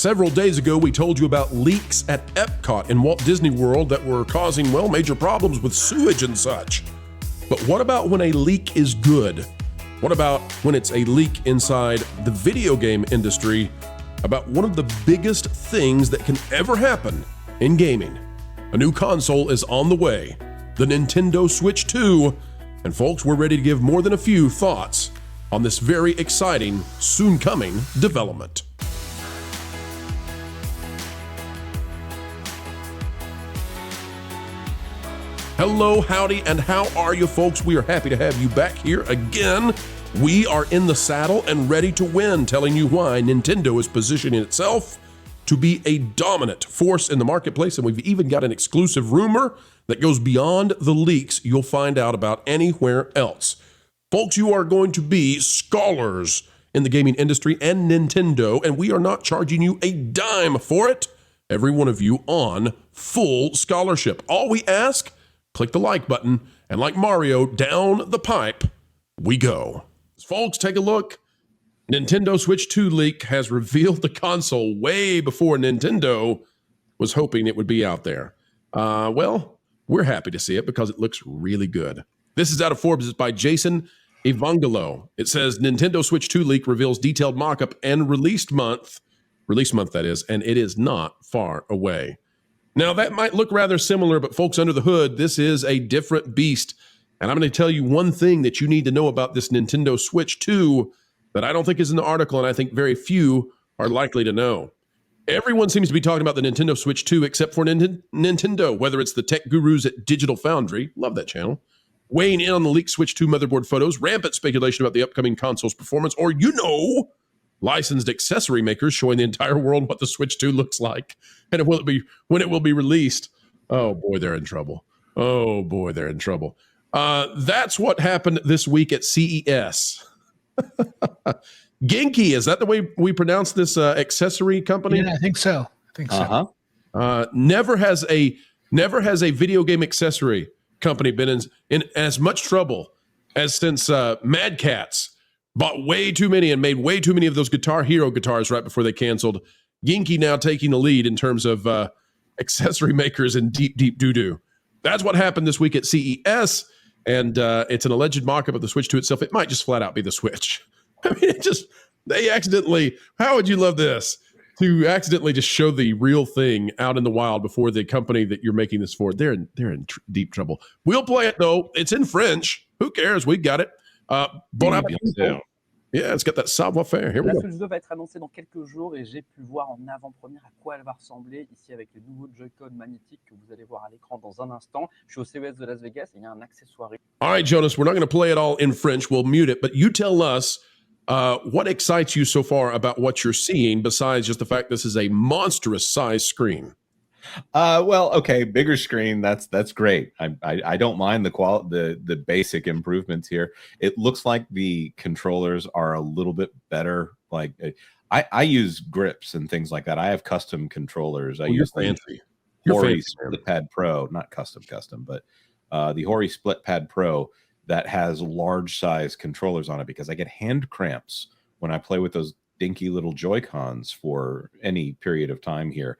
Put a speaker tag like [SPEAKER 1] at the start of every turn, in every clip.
[SPEAKER 1] Several days ago, we told you about leaks at Epcot in Walt Disney World that were causing, well, major problems with sewage and such. But what about when a leak is good? What about when it's a leak inside the video game industry about one of the biggest things that can ever happen in gaming? A new console is on the way, the Nintendo Switch 2, and folks, we're ready to give more than a few thoughts on this very exciting, soon-coming development. Hello, howdy, and how are you folks? We are happy to have you back here again. We are in the saddle and ready to win, telling you why Nintendo is positioning itself to be a dominant force in the marketplace, and we've even got an exclusive rumor that goes beyond the leaks you'll find out about anywhere else. Folks, you are going to be scholars in the gaming industry and Nintendo, and we are not charging you a dime for it. Every one of you on full scholarship. All we ask, click the like button, and like Mario, down the pipe we go. Folks, take a look. Nintendo Switch 2 leak has revealed the console way before Nintendo was hoping it would be out there. Well, we're happy to see it because it looks really good. This is out of Forbes. It's by Jason Evangelo. It says, Nintendo Switch 2 leak reveals detailed mock-up and release month that is, and it is not far away. Now, that might look rather similar, but folks, under the hood, this is a different beast. And I'm going to tell you one thing that you need to know about this Nintendo Switch 2 that I don't think is in the article, and I think very few are likely to know. Everyone seems to be talking about the Nintendo Switch 2 except for Nintendo, whether it's the tech gurus at Digital Foundry, love that channel, weighing in on the leaked Switch 2 motherboard photos, rampant speculation about the upcoming console's performance, or, licensed accessory makers showing the entire world what the Switch 2 looks like and when it will be released. Oh, boy, they're in trouble. That's what happened this week at CES. Genki, is that the way we pronounce this accessory company?
[SPEAKER 2] Yeah, I think so.
[SPEAKER 1] Never has a video game accessory company been in as much trouble as since Mad Catz bought way too many and made way too many of those Guitar Hero guitars right before they canceled. Genki now taking the lead in terms of accessory makers in deep doo-doo. That's what happened this week at CES, and it's an alleged mock-up of the Switch 2 itself. It might just flat out be the Switch. I mean, they accidentally, how would you love this? To accidentally just show the real thing out in the wild before the company that you're making this for. They're in deep trouble. We'll play it, though. It's in French. Who cares? We got it. Bon appétit. Yeah, it's got that savoir-faire. Here we go.
[SPEAKER 3] La Switch 2 va être annoncée dans quelques jours et j'ai pu voir en avant-première à quoi elle va ressembler ici avec les nouveaux Joy-Con magnétiques que vous allez voir à l'écran dans un instant. Je suis au CES de Las Vegas et il y a un accessoire.
[SPEAKER 1] All right, Jonas, we're not going to play it all in French. We'll mute it, but you tell us what excites you so far about what you're seeing besides just the fact this is a monstrous size screen.
[SPEAKER 4] Well, okay, bigger screen. That's great. I don't mind the basic improvements here. It looks like the controllers are a little bit better. Like I use grips and things like that. I have custom controllers. I use
[SPEAKER 1] fancy.
[SPEAKER 4] Hori Split Pad Pro, not custom, but the Hori Split Pad Pro that has large size controllers on it because I get hand cramps when I play with those dinky little Joy-Cons for any period of time here.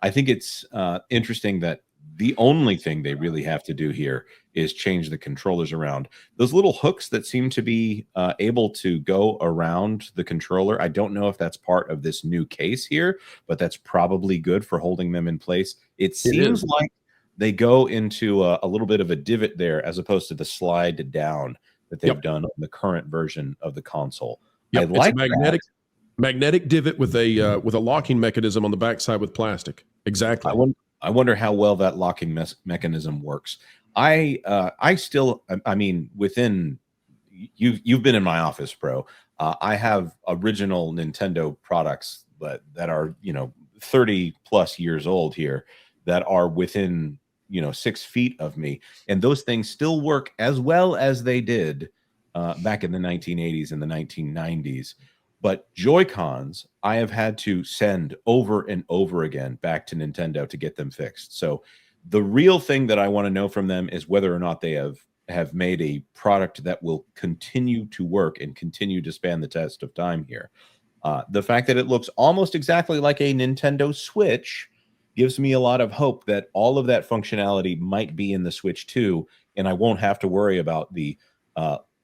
[SPEAKER 4] I think it's interesting that the only thing they really have to do here is change the controllers around. Those little hooks that seem to be able to go around the controller, I don't know if that's part of this new case here, but that's probably good for holding them in place. It seems like they go into a little bit of a divot there as opposed to the slide down that they've done on the current version of the console.
[SPEAKER 1] I like magnetic divot with a locking mechanism on the backside with plastic. Exactly.
[SPEAKER 4] I wonder how well that locking mechanism works. I still, I mean, within you've been in my office, bro. I have original Nintendo products that are 30 plus years old here that are within 6 feet of me, and those things still work as well as they did back in the 1980s and the 1990s. But Joy-Cons, I have had to send over and over again back to Nintendo to get them fixed. So the real thing that I want to know from them is whether or not they have made a product that will continue to work and continue to span the test of time here. The fact that it looks almost exactly like a Nintendo Switch gives me a lot of hope that all of that functionality might be in the Switch 2, and I won't have to worry about the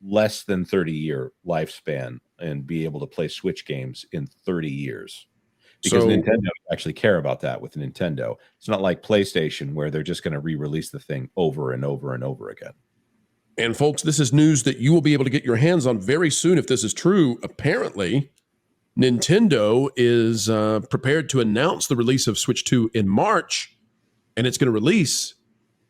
[SPEAKER 4] less than 30-year lifespan and be able to play Switch games in 30 years. Because Nintendo actually care about that with Nintendo. It's not like PlayStation where they're just going to re-release the thing over and over and over again.
[SPEAKER 1] And folks, this is news that you will be able to get your hands on very soon if this is true. Apparently, Nintendo is prepared to announce the release of Switch 2 in March, and it's going to release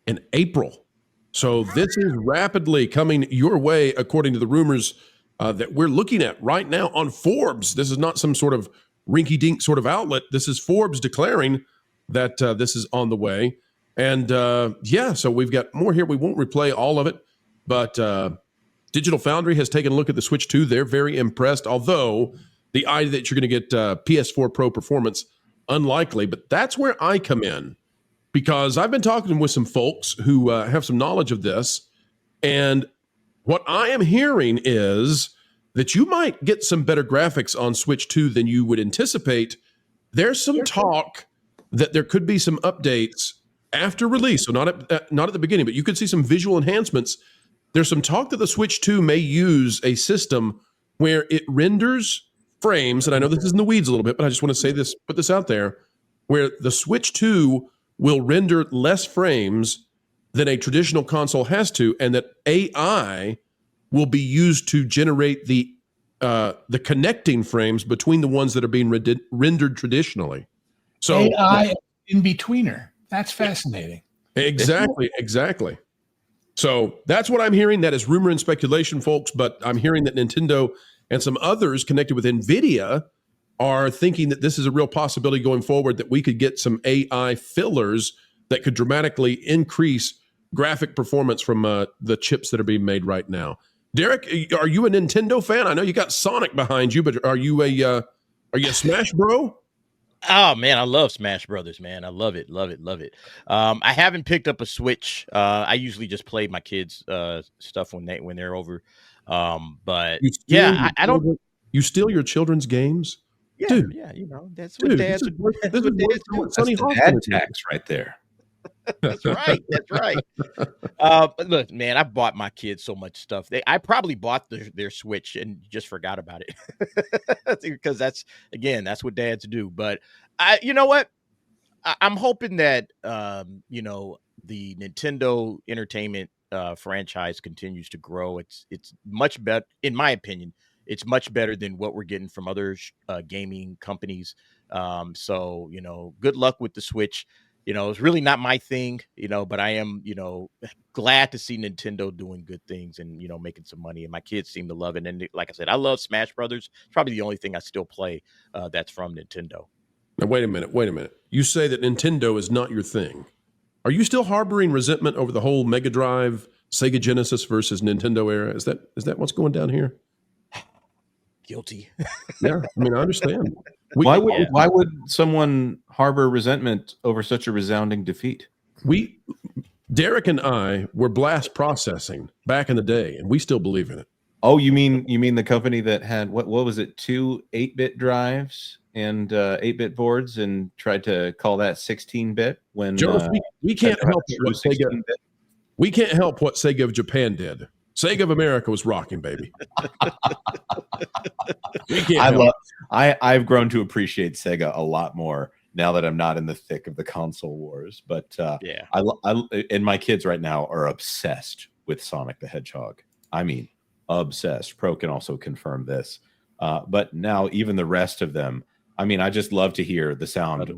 [SPEAKER 1] in April. So this is rapidly coming your way, according to the rumors that we're looking at right now on Forbes. This is not some sort of rinky-dink sort of outlet. This is Forbes declaring that this is on the way. And so we've got more here. We won't replay all of it, but Digital Foundry has taken a look at the Switch 2. They're very impressed, although the idea that you're going to get PS4 Pro performance, unlikely. But that's where I come in, because I've been talking with some folks who have some knowledge of this, and what I am hearing is that you might get some better graphics on Switch 2 than you would anticipate. There's some talk that there could be some updates after release, so not at the beginning, but you could see some visual enhancements. There's some talk that the Switch 2 may use a system where it renders frames, and I know this is in the weeds a little bit, but I just want to say this, put this out there, where the Switch 2 will render less frames than a traditional console has to, and that AI will be used to generate the connecting frames between the ones that are being rendered traditionally. So
[SPEAKER 2] AI in betweener. That's fascinating.
[SPEAKER 1] Exactly. So that's what I'm hearing. That is rumor and speculation, folks, but I'm hearing that Nintendo and some others connected with NVIDIA are thinking that this is a real possibility going forward, that we could get some AI fillers that could dramatically increase graphic performance from the chips that are being made right now. Derek, are you a Nintendo fan? I know you got Sonic behind you, but are you a Smash Bro?
[SPEAKER 5] Oh man, I love Smash Brothers, man. I love it. I haven't picked up a Switch. I usually just play my kids' stuff when they're over. But I don't.
[SPEAKER 1] You steal your children's games?
[SPEAKER 5] Yeah,
[SPEAKER 1] dude,
[SPEAKER 5] yeah, that's what dads would do. That's what dads do.
[SPEAKER 4] That's the dad tax right there.
[SPEAKER 5] That's right. But look, man, I bought my kids so much stuff. I probably bought their Switch and just forgot about it because that's what dads do. But you know what? I'm hoping that the Nintendo Entertainment franchise continues to grow. It's much better, in my opinion. It's much better than what we're getting from other gaming companies. So good luck with the Switch. It's really not my thing, but I am, glad to see Nintendo doing good things and, making some money. And my kids seem to love it. And like I said, I love Smash Brothers. It's probably the only thing I still play that's from Nintendo.
[SPEAKER 1] Now, wait a minute. You say that Nintendo is not your thing. Are you still harboring resentment over the whole Mega Drive, Sega Genesis versus Nintendo era? Is that what's going down here?
[SPEAKER 5] Guilty.
[SPEAKER 1] Yeah, I mean, I understand.
[SPEAKER 4] Why would someone harbor resentment over such a resounding defeat?
[SPEAKER 1] Derek and I were blast processing back in the day, and we still believe in it.
[SPEAKER 4] Oh, you mean the company that had what was it, 2 8-bit drives and 8-bit boards, and tried to call that 16-bit when
[SPEAKER 1] Joe, we can't help what Sega. We can't help what Sega of Japan did. Sega of America was rocking, baby.
[SPEAKER 4] I've grown to appreciate Sega a lot more now that I'm not in the thick of the console wars. But and my kids right now are obsessed with Sonic the Hedgehog. I mean, obsessed. Pro can also confirm this. But now even the rest of them, I mean, I just love to hear the sound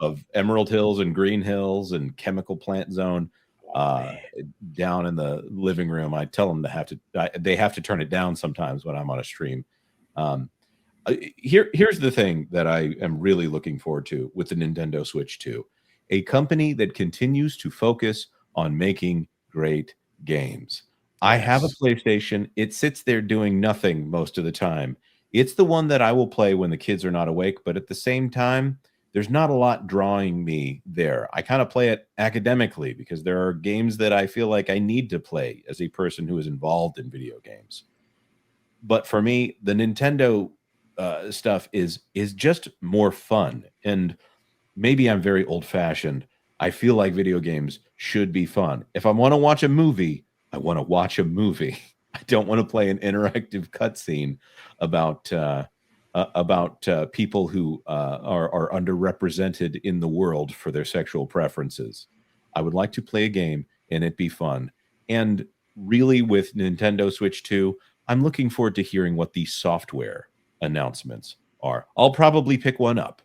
[SPEAKER 4] of Emerald Hills and Green Hills and Chemical Plant Zone. Down in the living room, I tell them they have to turn it down sometimes when I'm on a stream. Here's the thing that I am really looking forward to with the Nintendo Switch 2, a company that continues to focus on making great games. I have a PlayStation. It sits there doing nothing most of the time. It's the one that I will play when the kids are not awake, but at the same time, there's not a lot drawing me there. I kind of play it academically because there are games that I feel like I need to play as a person who is involved in video games. But for me, the Nintendo stuff is just more fun. And maybe I'm very old fashioned. I feel like video games should be fun. If I want to watch a movie, I want to watch a movie. I don't want to play an interactive cutscene about people who are underrepresented in the world for their sexual preferences. I would like to play a game and it be fun. And really, with Nintendo Switch 2, I'm looking forward to hearing what the software announcements are. I'll probably pick one up,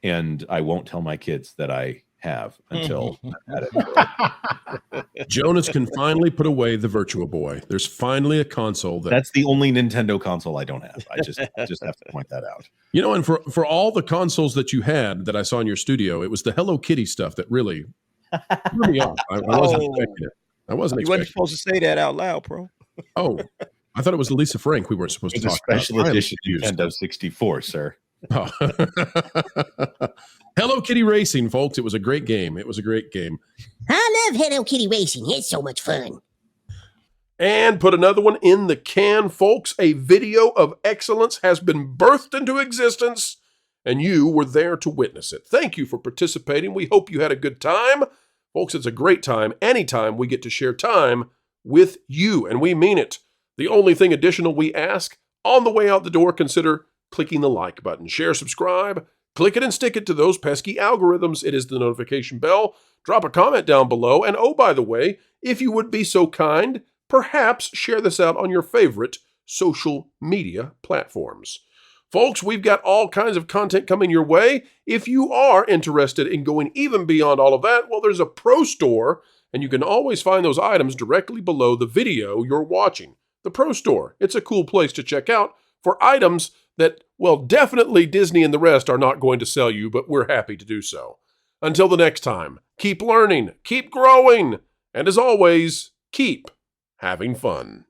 [SPEAKER 4] and I won't tell my kids that I have until I've had it.
[SPEAKER 1] Jonas can finally put away the Virtua Boy. There's finally a console
[SPEAKER 4] that's the only Nintendo console I don't have. I just have to point that out.
[SPEAKER 1] You know, and for all the consoles that you had that I saw in your studio, it was the Hello Kitty stuff that really threw me off. I wasn't expecting it. I wasn't
[SPEAKER 5] You
[SPEAKER 1] expecting
[SPEAKER 5] wasn't supposed to say that out loud, bro.
[SPEAKER 1] Oh, I thought it was Lisa Frank we weren't supposed to
[SPEAKER 4] It's a
[SPEAKER 1] talk
[SPEAKER 4] special
[SPEAKER 1] about.
[SPEAKER 4] edition Nintendo 64, sir.
[SPEAKER 1] Oh. Hello Kitty Racing, folks. It was a great game. It was a great game.
[SPEAKER 6] I love Hello Kitty Racing. It's so much fun.
[SPEAKER 1] And put another one in the can, folks. A video of excellence has been birthed into existence, and you were there to witness it. Thank you for participating. We hope you had a good time. Folks, it's a great time anytime we get to share time with you, and we mean it. The only thing additional we ask, on the way out the door, consider clicking the like button. Share, subscribe, click it and stick it to those pesky algorithms. It is the notification bell. Drop a comment down below. And oh, by the way, if you would be so kind, perhaps share this out on your favorite social media platforms. Folks, we've got all kinds of content coming your way. If you are interested in going even beyond all of that, well, there's a Pro Store, and you can always find those items directly below the video you're watching. The Pro Store, it's a cool place to check out for items that, well, definitely Disney and the rest are not going to sell you, but we're happy to do so. Until the next time, keep learning, keep growing, and as always, keep having fun.